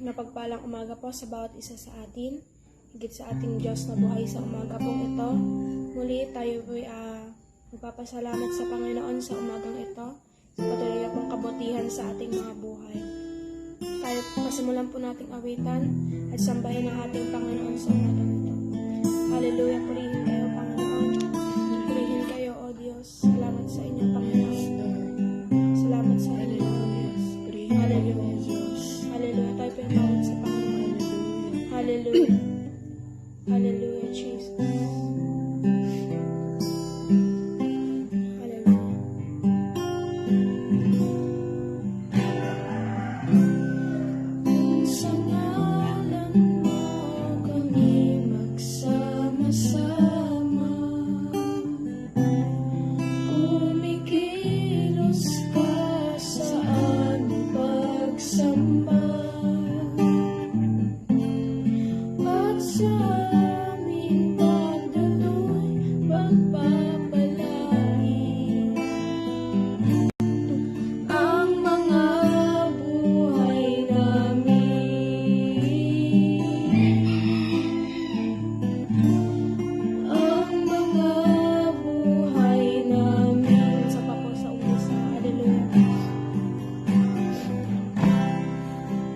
Mapagpalang umaga po sa bawat isa sa atin, higit sa ating Diyos na buhay sa umaga pong ito. Muli tayo po'y magpapasalamat sa Panginoon sa umagang ito, sa patuloy pong kabutihan sa ating mga buhay. Tayo pasimulan po nating awitan at sambahin ang ating Panginoon sa umagang ito. Hallelujah, purihin kayo Panginoon, purihin kayo o Diyos. Salamat sa inyo Panginoon. Salamat sa inyo Diyos. Hallelujah. Hallelujah. Tayo po yung bawat sa Panginoon. Hallelujah. Hallelujah, Jesus. Hallelujah. Sa ngalan mo kami magsama-sama. Kumikilos ka sa aming pagsamba. Sa aming pagdaloy, pagpapalain ang mga buhay namin. Ang mga buhay namin. Sa papo sa umisa. Hallelujah.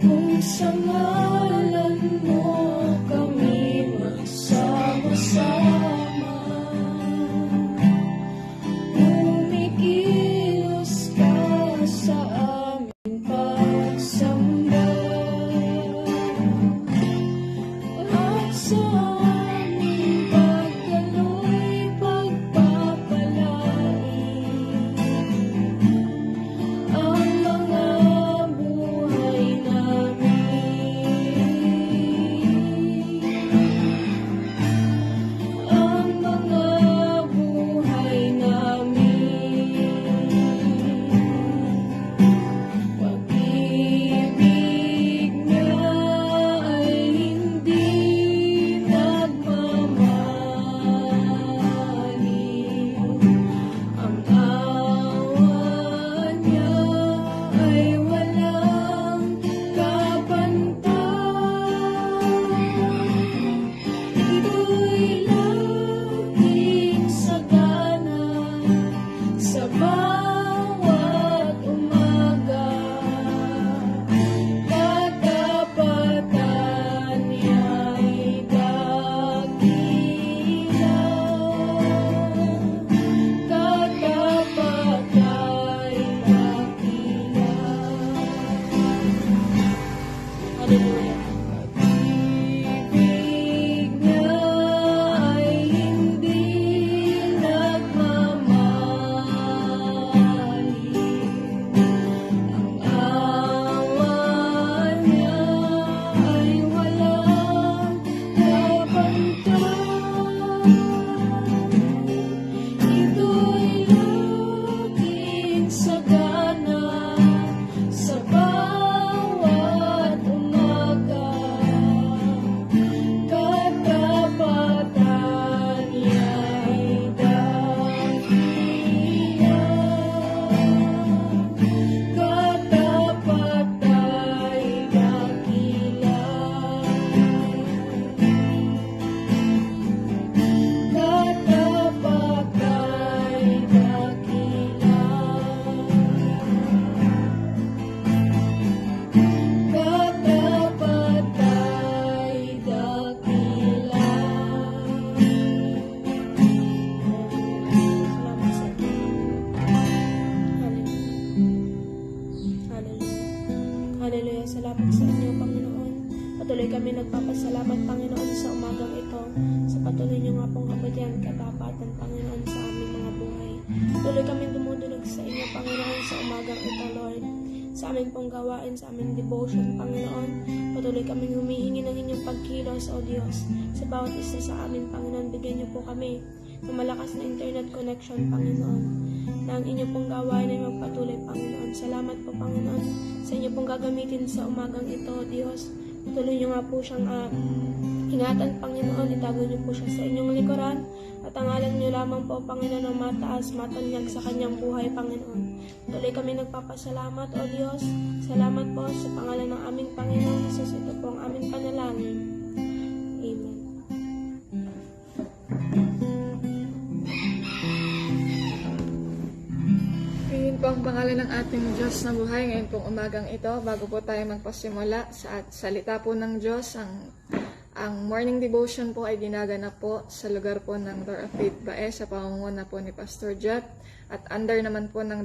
Kung sa ngalan mo kami magsama-sama, kumikilos ka sa aming pagsamba, at sa aming pagdaloy, pagpapalain ang mga buhay namin. salamat, Panginoon, sa umagang ito, sa patuloy niyo nga pong kabutihan at katapatan, Panginoon, sa aming mga buhay. Tuloy kami dumudulog sa inyo, Panginoon, sa umagang ito, Lord. Sa aming pong gawain, sa aming devotion, Panginoon, patuloy kaming humihingi ng inyong pagkilos, O Diyos. Sa bawat isa sa amin, Panginoon, bigyan niyo po kami ng malakas na internet connection, Panginoon, na ang inyong pong gawain ay magpatuloy, Panginoon. Salamat po, Panginoon, sa inyo pong gagamitin sa umagang ito, Diyos. Patuloy niyo nga po siyang ingatan, Panginoon. Itago niyo po siya sa inyong likuran. At ang ngalan niyo lamang po, Panginoon, ang mataas, matanyag sa kanyang buhay, Panginoon. Patuloy kami nagpapasalamat, O Diyos. Salamat po sa pangalan ng aming Panginoon Jesus. Ito po ang aming panalangin. Amen. Ngayon po ang pangalan ng ating Diyos na buhay. Ngayon pong umagang ito, bago po tayo magpasimula sa salita po ng Diyos, ang morning devotion po ay ginaganap po sa lugar po ng Door of Faith Bae sa pamumuno po ni Pastor Jet at under naman po ng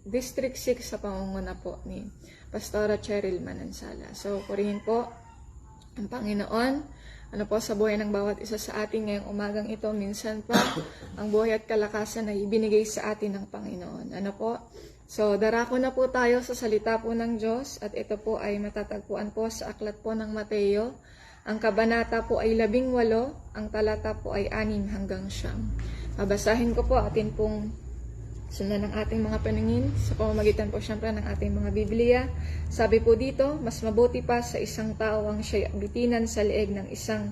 District 6 sa pamumuno po ni Pastora Cheryl Manansala. So, purihin po ang Panginoon. Ano po sa buhay ng bawat isa sa atin ngayong umagang ito, minsan pa ang buhay at kalakasan ay ibinigay sa atin ng Panginoon. Ano po? So, darako na po tayo sa salita po ng Diyos at ito po ay matatagpuan po sa aklat po ng Mateo. Ang kabanata po ay 18, ang talata po ay 6 hanggang 9. Babasahin ko po, atin pong sundan ng ating mga paningin sa pamamagitan po syempre ng ating mga Biblia. Sabi po dito, mas mabuti pa sa isang tao ang siya'y bitinan sa leeg ng isang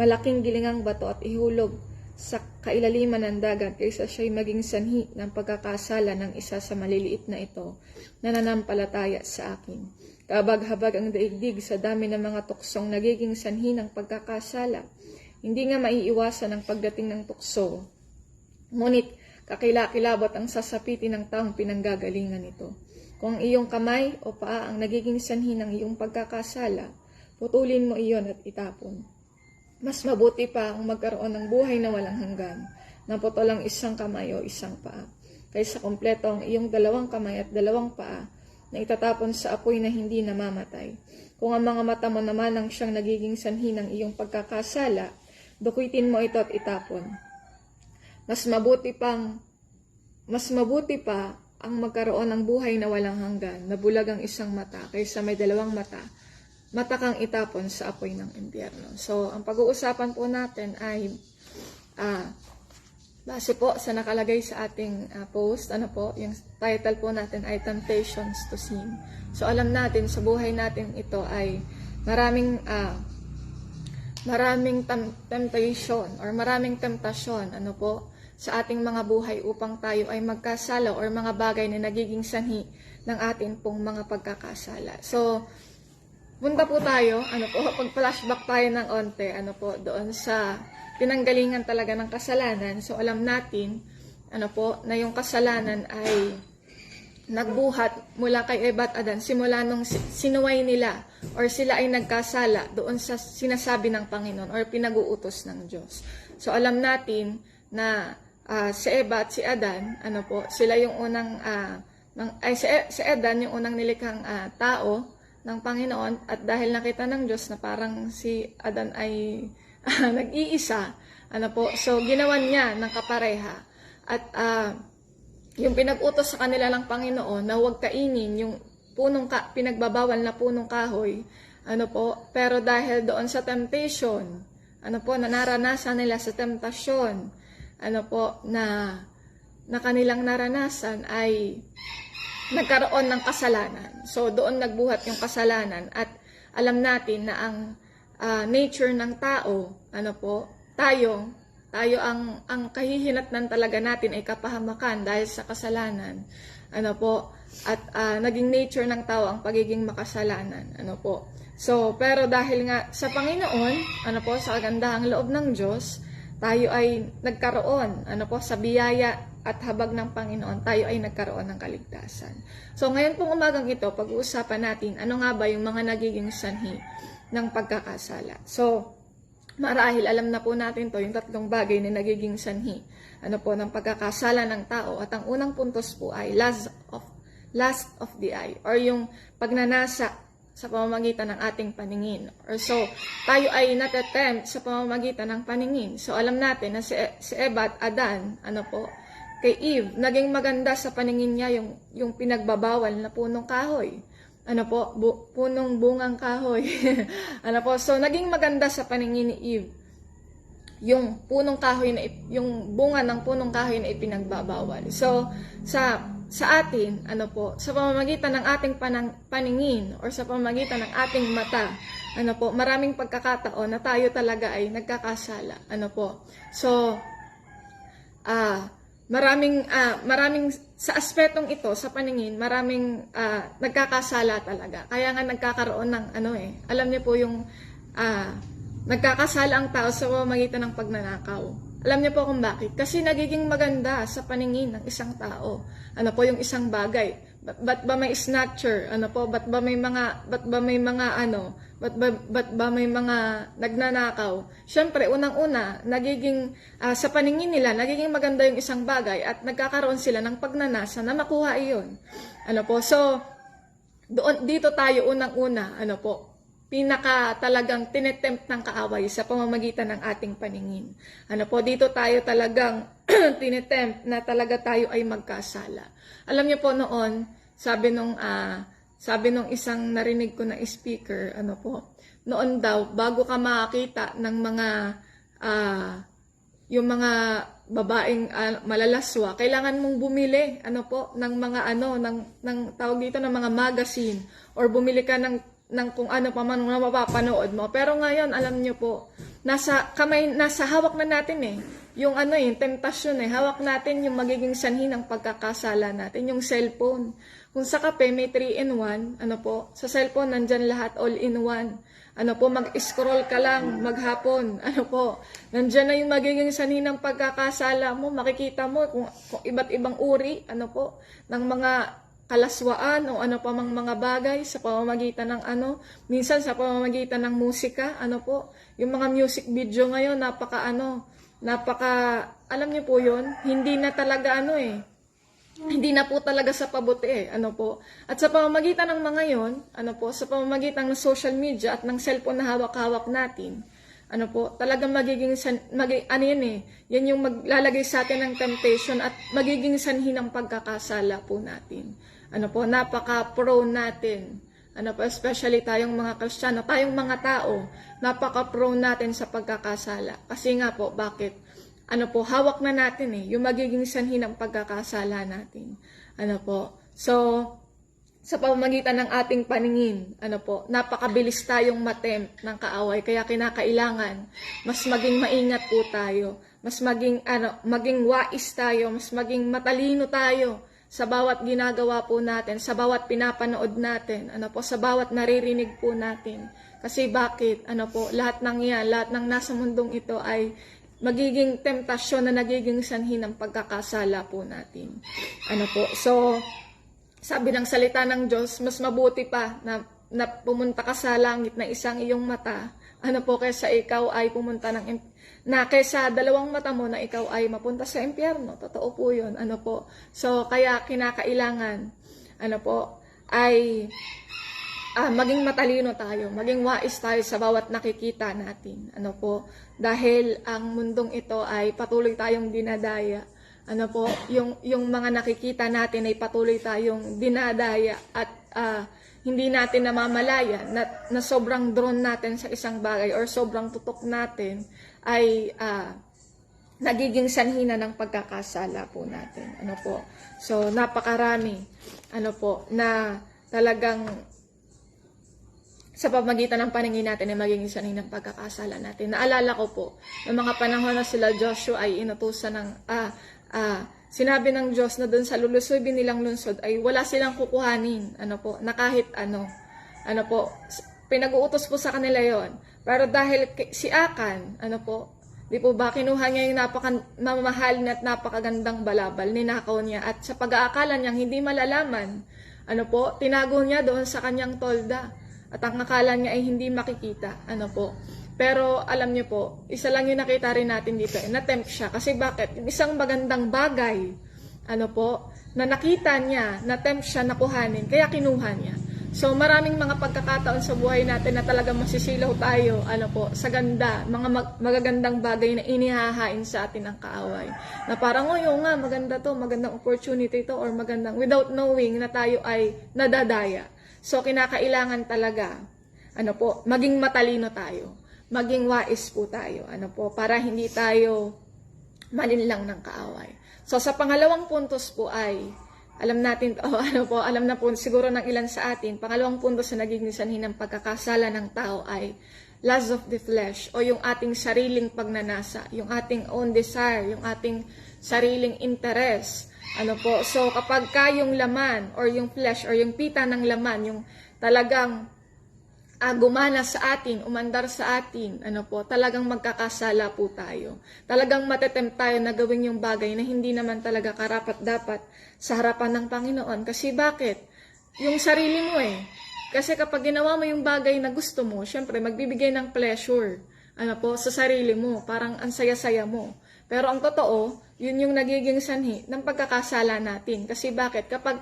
malaking gilingang bato at ihulog sa kailaliman ng dagat kaysa siya'y maging sanhi ng pagkakasala ng isa sa maliliit na ito na nanampalataya sa akin. Kabag-habag ang daigdig sa dami ng mga tuksong nagiging sanhi ng pagkakasala. Hindi nga maiiwasan ang pagdating ng tukso. Ngunit kakilakilabot ang sasapitin ng taong pinanggagalingan nito. Kung ang iyong kamay o paa ang nagiging sanhi ng iyong pagkakasala, putulin mo iyon at itapon. Mas mabuti pa ang magkaroon ng buhay na walang hanggan, na putol ang isang kamay o isang paa, kaysa kompleto ang iyong 2 kamay at 2 paa, na itatapon sa apoy na hindi namamatay. Kung ang mga mata mo naman ang siyang nagiging sanhi ng iyong pagkakasala, dukuitin mo ito at itapon. Mas mabuti pa ang magkaroon ng buhay na walang hanggan, na bulag ang isang mata, kaysa may 2 mata kang itapon sa apoy ng impyerno. So, ang pag-uusapan po natin ay base po sa nakalagay sa ating post, yung title po natin ay Temptations to Sin. So alam natin sa buhay natin ito ay maraming temptation or maraming temptasyon sa ating mga buhay upang tayo ay magkasala or mga bagay na nagiging sanhi ng atin pong mga pagkakasala. So punta po tayo, pag-flashback tayo ng onte, doon sa pinanggalingan talaga ng kasalanan. So alam natin, na yung kasalanan ay nagbuhat mula kay Eva at Adan, simula nung sinuway nila or sila ay nagkasala doon sa sinasabi ng Panginoon or pinag-uutos ng Diyos. So alam natin na si Eva at si Adan, sila yung unang, si Adan yung unang nilikhang tao ng Panginoon, at dahil nakita ng Diyos na parang si Adan ay nag-iisa, so ginawan niya ng kapareha. At yung pinag-utos sa kanila ng Panginoon na huwag kainin yung pinagbabawal na punong kahoy, pero dahil doon sa temptation, na naranasan nila sa temptasyon, na kanilang naranasan ay nagkaroon ng kasalanan. So doon nagbuhat yung kasalanan, at alam natin na ang nature ng tao, tayo ang kahihinatnan talaga natin ay kapahamakan dahil sa kasalanan, at naging nature ng tao ang pagiging makasalanan, So, pero dahil nga sa Panginoon, sa kagandahang loob ng Diyos, tayo ay nagkaroon, sa biyaya at habag ng Panginoon, tayo ay nagkaroon ng kaligtasan. So, ngayon pong umagang ito, pag-uusapan natin, ano nga ba yung mga nagiging sanhi ng pagkakasala. So, marahil alam na po natin to, yung 3 bagay na nagiging sanhi, ng pagkakasala ng tao. At ang unang puntos po ay lust of the eye, or yung pagnanasa sa pamamagitan ng ating paningin. Or so, tayo ay natatempt sa pamamagitan ng paningin. So, alam natin na si Eva at Adan, kay Eve, naging maganda sa paningin niya yung pinagbabawal na punong kahoy. Punong bungang kahoy. So, naging maganda sa paningin ni Eve yung punong kahoy yung bunga ng punong kahoy na ipinagbabawal. So, sa atin, sa pamamagitan ng ating paningin or sa pamamagitan ng ating mata, maraming pagkakataon na tayo talaga ay nagkakasala. So, maraming sa aspetong ito, sa paningin, maraming nagkakasala talaga. Kaya nga nagkakaroon ng alam niyo po yung nagkakasala ang tao sa pamamagitan ng pagnanakaw. Alam niyo po kung bakit? Kasi nagiging maganda sa paningin ng isang tao. Yung isang bagay. Ba't ba may snatcher? Ba't ba may mga nagnanakaw? Syempre, unang-una, nagiging sa paningin nila, nagiging maganda yung isang bagay at nagkakaroon sila ng pagnanasa na makuha iyon. So dito tayo unang-una, pinaka talagang tinetempt ng kaaway sa pamamagitan ng ating paningin. Dito tayo talagang tinetempt na talaga tayo ay magkasala. Alam niyo po noon, sabi nung isang narinig ko na speaker, noon daw, bago ka makakita ng yung mga babaeng malalaswa, kailangan mong bumili, ng mga ng tawag dito, ng mga magazine, or bumili ka ng kung ano pa man na mapapanood mo. Pero ngayon, alam niyo po, nasa hawak na natin yung temptasyon hawak natin yung magiging sanhi ng pagkakasala natin, yung cellphone. Kung sa kape may 3-in-1, sa cellphone nandyan lahat all-in-one. Mag-scroll ka lang maghapon, nandyan na yung magiging sanhi ng pagkakasala mo. Makikita mo kung iba't ibang uri, ng mga kalaswaan o pa mang mga bagay sa pamamagitan ng minsan sa pamamagitan ng musika, yung mga music video ngayon, alam niyo po yun, hindi na talaga hindi na po talaga sa pabuti At sa pamamagitan ng mga yon, sa pamamagitan ng social media at ng cellphone na hawak-hawak natin, talagang yan yung maglalagay sa atin ng temptation at magiging sanhi ng pagkakasala po natin. Napaka-prone natin. Especially tayong mga Kristiyano, tayong mga tao, napaka-prone natin sa pagkakasala. Kasi nga po, bakit? Hawak na natin yung magiging sanhi ng pagkakasala natin. So, sa pamamagitan ng ating paningin, napakabilis tayong matempt ng kaaway. Kaya kinakailangan, mas maging maingat po tayo. Mas maging wais tayo, mas maging matalino tayo sa bawat ginagawa po natin, sa bawat pinapanood natin, sa bawat naririnig po natin. Kasi bakit? Lahat ng yan, lahat ng nasa mundong ito ay magiging temptasyon na nagiging sanhi ng pagkakasala po natin. So, sabi ng salita ng Diyos, mas mabuti pa na pumunta ka sa langit na isang iyong mata, kaysa ikaw ay pumunta kaysa dalawang mata mo na ikaw ay mapunta sa impyerno. Totoo po yun. So, kaya kinakailangan, ay maging matalino tayo, maging wais tayo sa bawat nakikita natin. Dahil ang mundong ito ay patuloy tayong dinadaya. Yung mga nakikita natin ay patuloy tayong dinadaya at hindi natin namamalaya na sobrang drawn natin sa isang bagay or sobrang tutok natin ay nagiging sanhi na ng pagkakasala po natin. So, napakarami, na talagang sa pamamagitan ng paningin natin ay magiging sanhi ng pagkakasala natin. Naalala ko po, ng mga panahon na sila Joshua ay inutusan ng, sinabi ng Diyos na doon sa lulusubin nilang lungsod ay wala silang kukuhanin, na kahit pinag-uutos po sa kanila yon. Pero dahil si Akan, di po ba, kinuha niya yung napaka-mamahal at napakagandang balabal, ninakaw niya, at sa pag-aakala niyang hindi malalaman, tinago niya doon sa kanyang tolda, at ang akala niya ay hindi makikita, Pero alam niyo po, isa lang yung nakita rin natin dito, na-tempt siya. Kasi bakit? Isang magandang bagay, na nakita niya, na-tempt siya na kuhanin, kaya kinuha niya. So maraming mga pagkakataon sa buhay natin na talagang masisilaw tayo, sa ganda, mga magagandang bagay na inihahain sa atin ng kaaway. Na parang, oo nga, maganda to, magandang opportunity to, or magandang, without knowing na tayo ay nadadaya. So kinakailangan talaga, maging matalino tayo, maging wais po tayo, para hindi tayo malinlang ng kaaway. So sa pangalawang puntos po ay, alam natin, alam na po siguro ng ilan sa atin, pangalawang punto sa naging sanhi ng pagkakasala ng tao ay lust of the flesh, o yung ating sariling pagnanasa, yung ating own desire, yung ating sariling interest. So kapag yung laman, or yung flesh, or yung pita ng laman, yung talagang gumana sa atin, umandar sa atin, talagang magkakasala po tayo. Talagang matetempt tayo na gawin yung bagay na hindi naman talaga karapat-dapat sa harapan ng Panginoon. Kasi bakit? Yung sarili mo Kasi kapag ginawa mo yung bagay na gusto mo, syempre magbibigay ng pleasure, sa sarili mo. Parang ang saya-saya mo. Pero ang totoo, yun yung nagiging sanhi ng pagkakasala natin. Kasi bakit? Kapag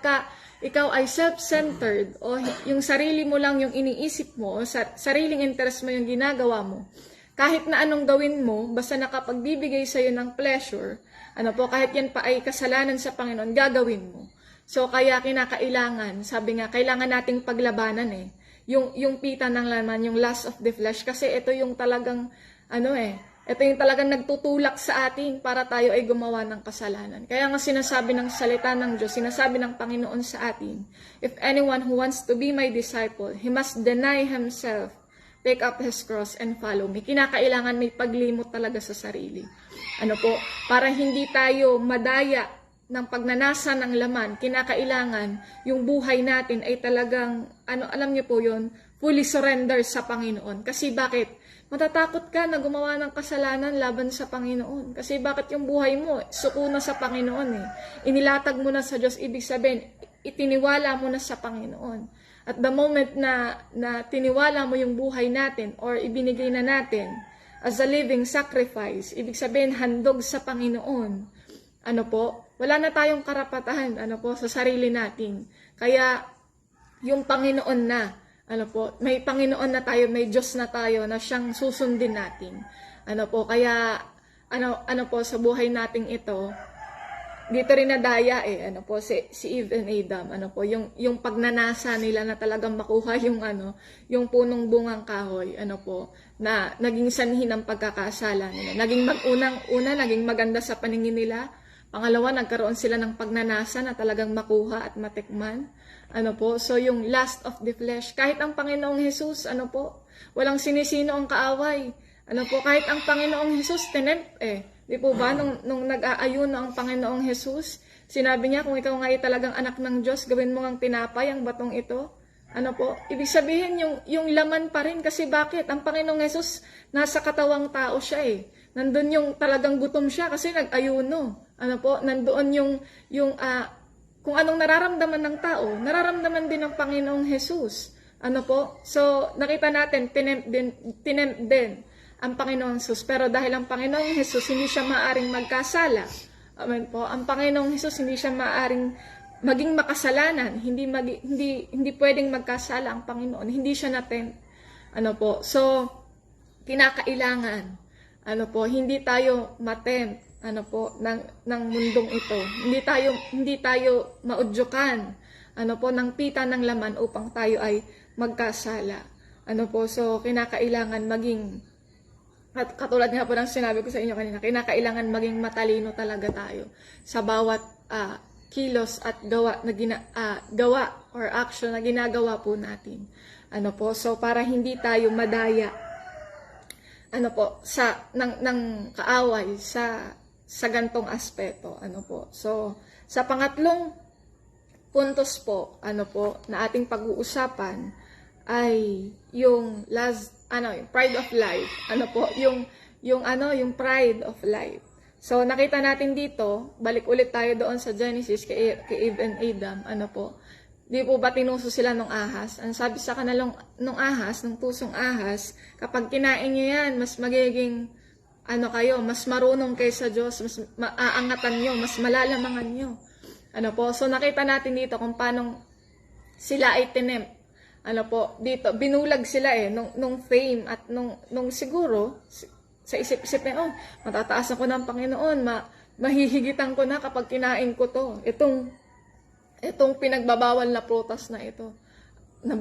ikaw ay self-centered, o yung sarili mo lang yung iniisip mo, o sariling interest mo yung ginagawa mo, kahit na anong gawin mo, basta nakapagbibigay sa'yo ng pleasure, kahit yan pa ay kasalanan sa Panginoon, gagawin mo. So kaya kinakailangan, sabi nga, kailangan nating paglabanan yung pita ng laman, yung lust of the flesh, kasi ito yung talagang, ito yung talagang nagtutulak sa atin para tayo ay gumawa ng kasalanan. Kaya nga sinasabi ng salita ng Diyos, sinasabi ng Panginoon sa atin, if anyone who wants to be my disciple, he must deny himself, take up his cross, and follow me. Kinakailangan may paglimot talaga sa sarili. Para hindi tayo madaya ng pagnanasa ng laman, kinakailangan yung buhay natin ay talagang, alam niyo po yun, fully surrender sa Panginoon. Kasi bakit? Matatakot ka na gumawa ng kasalanan laban sa Panginoon. Kasi bakit yung buhay mo, suko na sa Panginoon Inilatag mo na sa Diyos, ibig sabihin, itiniwala mo na sa Panginoon. At the moment na tiniwala mo yung buhay natin, or ibinigay na natin as a living sacrifice, ibig sabihin, handog sa Panginoon, wala na tayong karapatan, sa sarili natin. Kaya, yung Panginoon na, may Panginoon na tayo, may Diyos na tayo na siyang susundin natin. Kaya sa buhay nating ito, dito rin nadaya si Eve and Adam, yung pagnanasa nila na talagang makuha yung punong bungang kahoy, na naging sanhi ng pagkakasala nila. Naging maganda sa paningin nila. Pangalawa, nagkaroon sila ng pagnanasa na talagang makuha at matikman. So yung lust of the flesh, kahit ang Panginoong Jesus, walang sinisino ang kaaway. Kahit ang Panginoong Jesus, tinempt Di po ba, nung nag-aayuno ang Panginoong Jesus, sinabi niya, kung ikaw nga ay talagang anak ng Diyos, gawin mo ngang tinapay ang batong ito. Ibig sabihin, yung laman pa rin. Kasi bakit? Ang Panginoong Jesus, nasa katawang tao siya Nandun yung talagang gutom siya kasi nag-ayuno. Nandoon yung kung anong nararamdaman ng tao, nararamdaman din ng Panginoong Jesus. So, nakita natin, tinempt din ang Panginoong Jesus. Pero dahil ang Panginoong Jesus, hindi siya maaring magkasala. Amen po. Ang Panginoong Jesus, hindi siya maaring maging makasalanan. Hindi pwedeng magkasala ang Panginoon. Hindi siya natempt. So, kinakailangan, hindi tayo matempt, ng mundong ito. Hindi tayo maudyukan, ng pita ng laman upang tayo ay magkasala. So, kinakailangan maging, at katulad nga po ng sinabi ko sa inyo kanina, kinakailangan maging matalino talaga tayo sa bawat kilos at gawa or action na ginagawa po natin. So para hindi tayo madaya ng kaaway sa gantong aspeto. So sa pangatlong puntos po, na ating pag-uusapan ay yung yung pride of life. Yung pride of life. So, nakita natin dito, balik ulit tayo doon sa Genesis kay Eve and Adam. Di po ba tinuso sila nung ahas? Ang sabi sa kanilang nung ahas, nung pusong ahas, kapag kinain nyo yan, mas magiging, mas marunong kayo sa Diyos, mas maaangatan nyo, mas malalamangan nyo. So, nakita natin dito kung paano sila ay tinempt ano po, dito, binulag sila nung fame at nung siguro, sa isip-isip na, oh, matataas ako ng Panginoon, mahihigitan ko na kapag kinain ko to. Itong pinagbabawal na prutas na ito. Na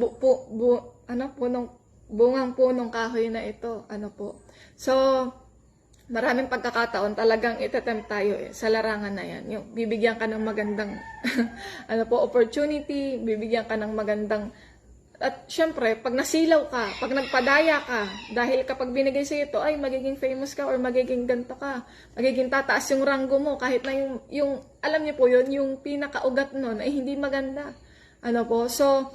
bungang punong kahoy na ito. Ano po. So, maraming pagkakataon talagang itetempt tayo sa larangan na yan. Yung bibigyan ka ng magandang opportunity, bibigyan ka ng magandang. At syempre, pag nasilaw ka, pag nagpadaya ka, dahil kapag binigay sa ito, ay magiging famous ka or magiging ganto ka, magiging tataas yung ranggo mo, kahit na yung alam niyo po yun, yung pinakaugat nun ay hindi maganda. Ano po, so,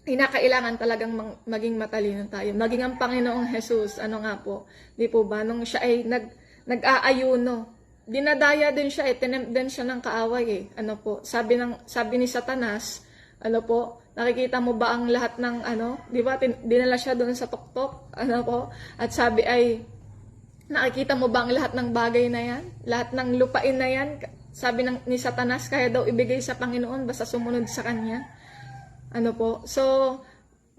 kinakailangan talagang maging matalino tayo. Maging ang Panginoong Jesus, ano nga po, di po ba, nung siya ay nag-aayuno, dinadaya din siya, tinempt din siya ng kaaway ano po, sabi ni Satanas, ano po, nakikita mo ba ang lahat ng di ba, dinala siya doon sa tuktok, ano po, at sabi ay, nakikita mo ba ang lahat ng bagay na yan? Lahat ng lupain na yan? Sabi ni Satanas, kaya daw ibigay sa Panginoon, basta sumunod sa Kanya. Ano po, so,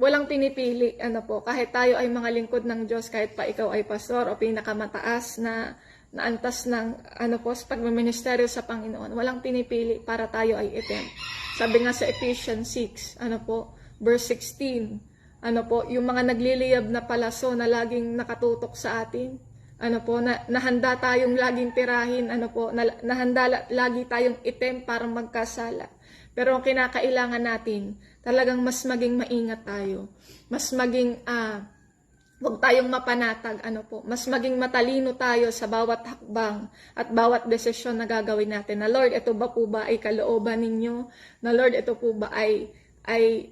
walang pinipili, ano po, kahit tayo ay mga lingkod ng Diyos, kahit pa ikaw ay pastor o pinakamataas na antas ng sa pagmaministeryo sa Panginoon, walang pinipili para tayo ay item. Sabi nga sa Ephesians 6, verse 16, yung mga nagliliyab na palaso na laging nakatutok sa atin, nahanda tayong laging tirahin, nahanda lagi tayong item para magkasala. Pero ang kinakailangan natin, talagang mas maging maingat tayo, mas maging huwag tayong mapanatag, mas maging matalino tayo sa bawat hakbang at bawat desisyon na gagawin natin. Na Lord, ito ba po ba ay kalooban ninyo? Na Lord, ito po ba ay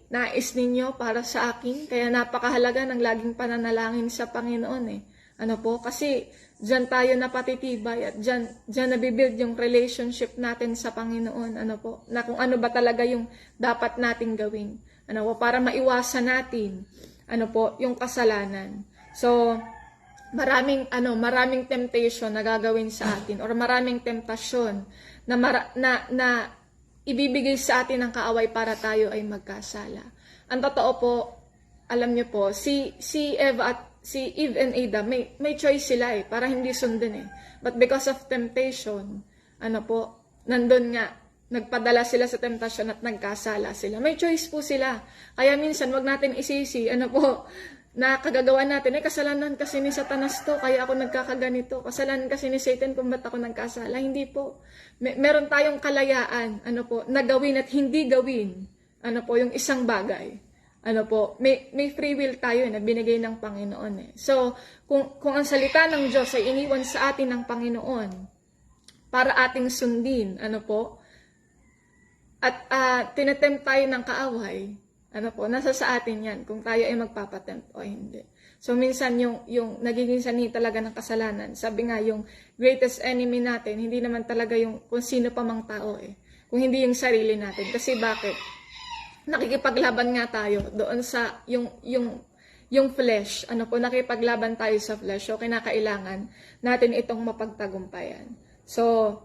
nais ninyo para sa akin? Kaya napakahalaga ng laging pananalangin sa Panginoon kasi diyan tayo napatitibay at diyan nabibuild yung relationship natin sa Panginoon, na kung ano ba talaga yung dapat nating gawin. Para maiwasan natin yung kasalanan. So, maraming temptation na gagawin sa atin or maraming temptasyon na ibibigay sa atin ng kaaway para tayo ay magkasala. Ang totoo po, alam niyo po, si Eve and Adam, may choice sila para hindi sundin But because of temptation, nandun nga, nagpadala sila sa temptasyon at nagkasala sila. May choice po sila. Kaya minsan, wag natin isisi, na kagagawa natin, kasalanan kasi ni Satanas to, kaya ako nagkakaganito. Kasalanan kasi ni Satan kung ba't ako nagkasala. Hindi po. Meron tayong kalayaan, na gawin at hindi gawin, yung isang bagay. May free will tayo na binigay ng Panginoon. So, kung ang salita ng Diyos ay iniwan sa atin ng Panginoon, para ating sundin, at tinetempt tayo ng kaaway, nasa sa atin yan, kung tayo ay magpapatempt o hindi. So, minsan yung nagiging sanhi talaga ng kasalanan, sabi nga yung greatest enemy natin, hindi naman talaga yung kung sino pa mang tao kung hindi yung sarili natin. Kasi bakit? Nakikipaglaban nga tayo doon sa yung flesh, nakipaglaban tayo sa flesh. So, kinakailangan natin itong mapagtagumpayan. So,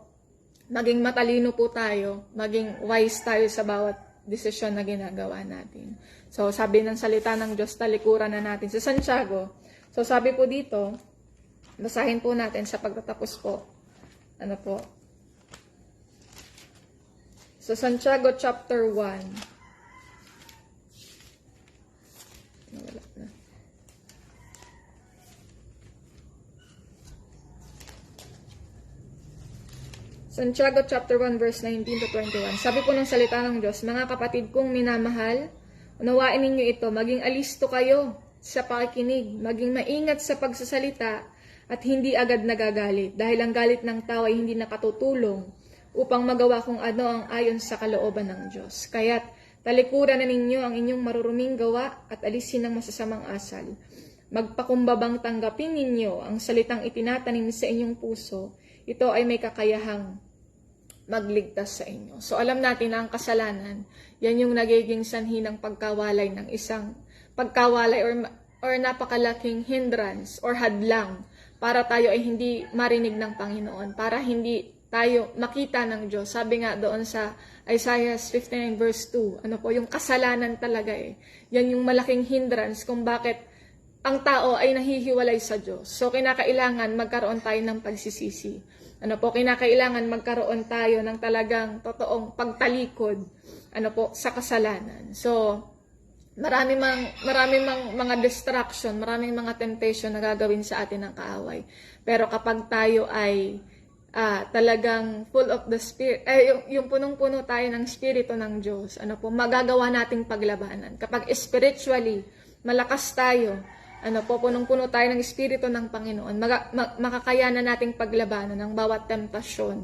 maging matalino po tayo, maging wise tayo sa bawat desisyon na ginagawa natin. So, sabi ng salita ng Diyos, talikuran na natin sa Santiago. So, sabi po dito, basahin po natin sa pagtatapos po. So, Santiago chapter 1. Wala na. Santiago chapter 1 verse 19 to 21. Sabi po ng salita ng Diyos, mga kapatid kong minamahal, unawain ninyo ito, maging alisto kayo sa pakikinig, maging maingat sa pagsasalita at hindi agad nagagalit, dahil ang galit ng tao ay hindi nakatutulong upang magawa kung ano ang ayon sa kalooban ng Diyos. Kaya't talikuran na ninyo ang inyong maruruming gawa at alisin ang masasamang asal. Magpakumbabang tanggapin ninyo ang salitang itinatanim sa inyong puso. Ito ay may kakayahang magligtas sa inyo. So alam natin na ang kasalanan, yan yung nagiging sanhi ng pagkawalay ng isang pagkawalay or napakalaking hindrance or hadlang para tayo ay hindi marinig ng Panginoon, para hindi tayo makita ng Diyos. Sabi nga doon sa Isaiah 59 verse 2, ano po, yung kasalanan talaga yan yung malaking hindrance kung bakit ang tao ay nahihiwalay sa Diyos. So, kinakailangan magkaroon tayo ng pagsisisi. Ano po, kinakailangan magkaroon tayo ng talagang totoong pagtalikod, ano po, sa kasalanan. So, marami mang mga distraction, maraming mga temptation na gagawin sa atin ng kaaway. Pero kapag tayo ay talagang full of the Spirit, yung punong-puno tayo ng Espiritu ng Diyos, ano po, magagawa nating paglabanan. Kapag spiritually, malakas tayo, ano po, punong-puno tayo ng Espiritu ng Panginoon, makakayanan nating paglabanan ng bawat temptasyon,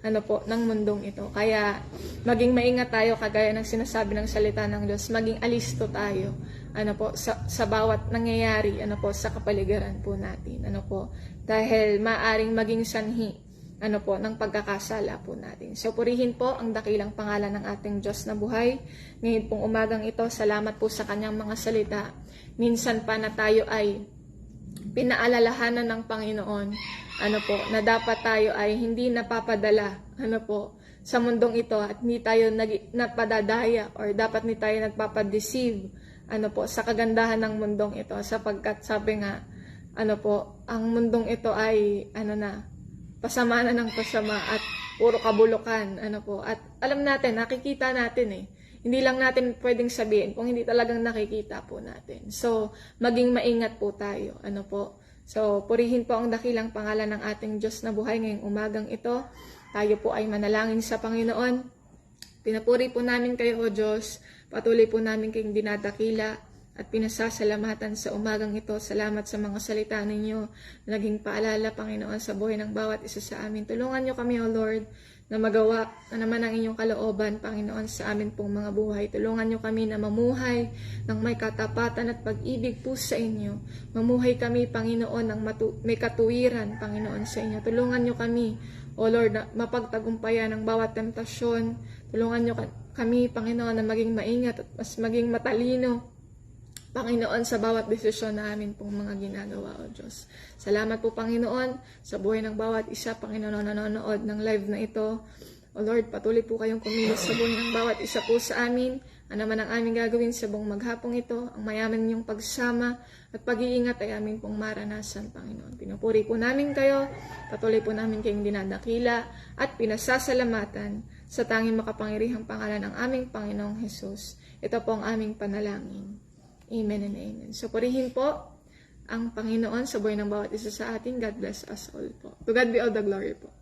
ano po, ng mundong ito. Kaya, maging maingat tayo, kagaya ng sinasabi ng salita ng Diyos, maging alisto tayo, ano po, sa bawat nangyayari, ano po, sa kapaligiran po natin, ano po, dahil maaring maging sanhi, ano po, ng pagkakasala po natin. So, purihin po ang dakilang pangalan ng ating Diyos na buhay. Ngayon pong umagang ito, salamat po sa kanyang mga salita. Minsan pa na tayo ay pinaalalahanan ng Panginoon, ano po, na dapat tayo ay hindi napapadala, ano po, sa mundong ito at hindi tayo napadadaya or dapat hindi tayo nagpapadeceive, ano po, sa kagandahan ng mundong ito sapagkat sabi nga, ano po, ang mundong ito ay, ano na, pasama na ng pasama at puro kabulukan, ano po, at alam natin, nakikita natin Hindi lang natin pwedeng sabihin kung hindi talagang nakikita po natin. So, maging maingat po tayo. Ano po? So, purihin po ang dakilang pangalan ng ating Diyos na buhay ngayong umagang ito. Tayo po ay manalangin sa Panginoon. Pinapuri po namin kayo, O Diyos. Patuloy po namin kayong dinadakila at pinasasalamatan sa umagang ito. Salamat sa mga salita ninyo na naging paalala, Panginoon, sa buhay ng bawat isa sa amin. Tulungan niyo kami, O Lord, na magawa na naman ang inyong kalooban, Panginoon, sa amin pong mga buhay. Tulungan niyo kami na mamuhay ng may katapatan at pag-ibig po sa inyo. Mamuhay kami, Panginoon, ng may katuwiran, Panginoon, sa inyo. Tulungan niyo kami, O Lord, na mapagtagumpayan ang bawat temptasyon. Tulungan niyo kami, Panginoon, na maging maingat at mas maging matalino, Panginoon, sa bawat desisyon namin pong mga ginagawa, O Diyos. Salamat po, Panginoon, sa buhay ng bawat isa, Panginoon, na nanonood ng live na ito. O Lord, patuloy po kayong kumilos sa buhay ng bawat isa po sa amin. Ano man ang aming gagawin sa buong maghapong ito, ang mayaman niyong pagsama at pag-iingat ay amin pong maranasan, Panginoon. Pinupuri po namin kayo, patuloy po namin kayong dinadakila at pinasasalamatan sa tanging makapangyarihang pangalan ng aming Panginoong Hesus. Ito po ang aming panalangin. Amen and amen. So, purihin po ang Panginoon sa buhay ng bawat isa sa atin. God bless us all po. To God be all the glory po.